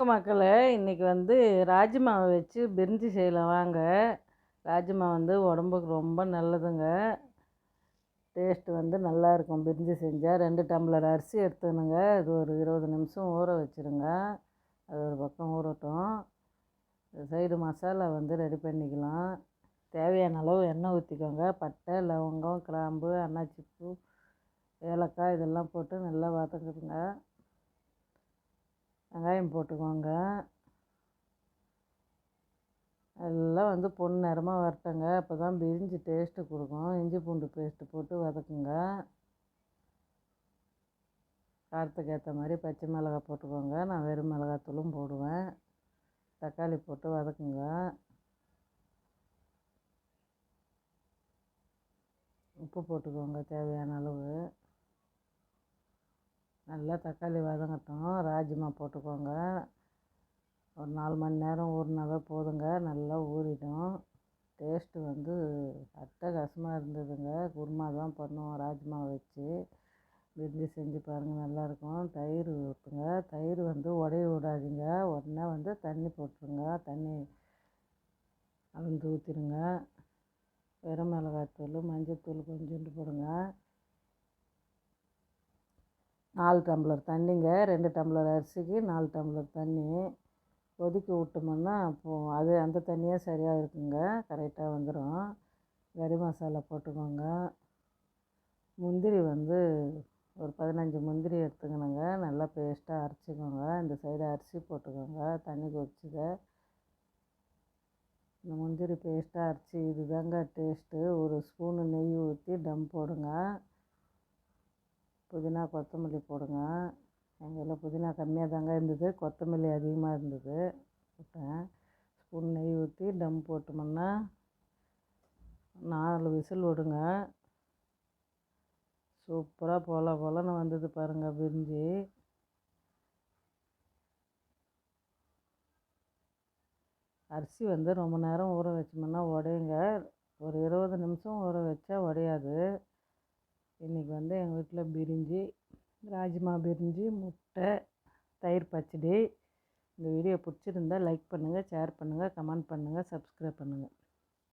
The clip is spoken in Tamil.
மக்களே, இன்றைக்கி வந்து ராஜ்மாவை வச்சு பிரிஞ்சி செய்யலாம் வாங்க. ராஜ்மா வந்து உடம்புக்கு ரொம்ப நல்லதுங்க. டேஸ்ட்டு வந்து நல்லாயிருக்கும் பிரிஞ்சி செஞ்சால். 2 டம்ளர் அரிசி எடுத்துக்கணுங்க. இது ஒரு 20 நிமிஷம் ஊற வச்சுருங்க. அது ஒரு பக்கம் ஊறட்டும். சைடு மசாலா வந்து ரெடி பண்ணிக்கலாம். தேவையான அளவு எண்ணெய் ஊற்றிக்கோங்க. பட்டை, லவங்கம், கிராம்பு, அன்னாச்சிப்பூ, ஏலக்காய் இதெல்லாம் போட்டு நல்லா வதக்குதுங்க. வெங்காயம் போட்டுக்கோங்க. எல்லாம் வந்து பொன்னிறமாக வரட்டுங்க. அப்போ தான் பிரிஞ்சி டேஸ்ட்டு கொடுக்கும். இஞ்சி பூண்டு பேஸ்ட்டு போட்டு வதக்குங்க. காரத்துக்கு ஏற்ற மாதிரி பச்சை மிளகாய் போட்டுக்கோங்க. நான் வெறும் மிளகாத்தூளும் போடுவேன். தக்காளி போட்டு வதக்குங்க. உப்பு போட்டுக்கோங்க தேவையான அளவு. நல்லா தக்காளி வதங்கட்டும். ராஜ்மா போட்டுக்கோங்க. ஒரு 4 மணி நேரம் ஊறினாவே போதுங்க. நல்லா ஊறிடும். டேஸ்ட்டு வந்து அட்டகாசமாக இருந்ததுங்க. குருமா தான் பண்ணுவோம் ராஜ்மாவை வச்சு. பிரிஞ்சி செஞ்சு பாருங்கள், நல்லாயிருக்கும். தயிர் ஊற்றுங்க. தயிர் வந்து உடைய விடாதீங்க. உடனே வந்து தண்ணி போட்டுருங்க. தண்ணி அளந்து ஊற்றிடுங்க. வெறும் மிளகாத்தூள், மஞ்சத்தூள் கொஞ்சோண்டு போடுங்க. 4 டம்ளர் தண்ணிங்க. 2 டம்ளர் அரிசிக்கு 4 டம்ளர் தண்ணி கொதிக்க விட்டோமுன்னா அப்போது அது அந்த தண்ணியே சரியாக இருக்குங்க. கரெக்டாக வந்துடும். கறி மசாலா போட்டுக்கோங்க. முந்திரி வந்து ஒரு 15 முந்திரி எடுத்துக்கணுங்க. நல்லா பேஸ்ட்டாக அரைச்சிக்கோங்க. இந்த சைடு அரிசி போட்டுக்கோங்க. தண்ணி கொதிச்சுது. இந்த முந்திரி பேஸ்ட்டாக அரைச்சி இதுதாங்க டேஸ்ட்டு. ஒரு ஸ்பூனு நெய் ஊற்றி டம் போடுங்க. புதினா கொத்தமல்லி போடுங்க. எங்கள் இதில் புதினா கம்மியாக தாங்க இருந்தது, கொத்தமல்லி அதிகமாக இருந்தது போட்டேன். ஸ்பூன் நெய் ஊற்றி டம் போட்டோம்னா 4 விசில் விடுங்க. சூப்பராக போலன்னு வந்தது பாருங்கள் பிரிஞ்சி. அரிசி வந்து ரொம்ப நேரம் ஊற வச்சோம்னா உடையுங்க. ஒரு 20 நிமிஷம் ஊற வச்சா உடையாது. இன்றைக்கி வந்து எங்கள் வீட்டில் பிரிஞ்சி, ராஜ்மா பிரிஞ்சி, முட்டை, தயிர் பச்சடி. இந்த வீடியோ பிடிச்சிருந்தா லைக் பண்ணுங்கள், ஷேர் பண்ணுங்கள், கமெண்ட் பண்ணுங்கள், சப்ஸ்கிரைப் பண்ணுங்கள்.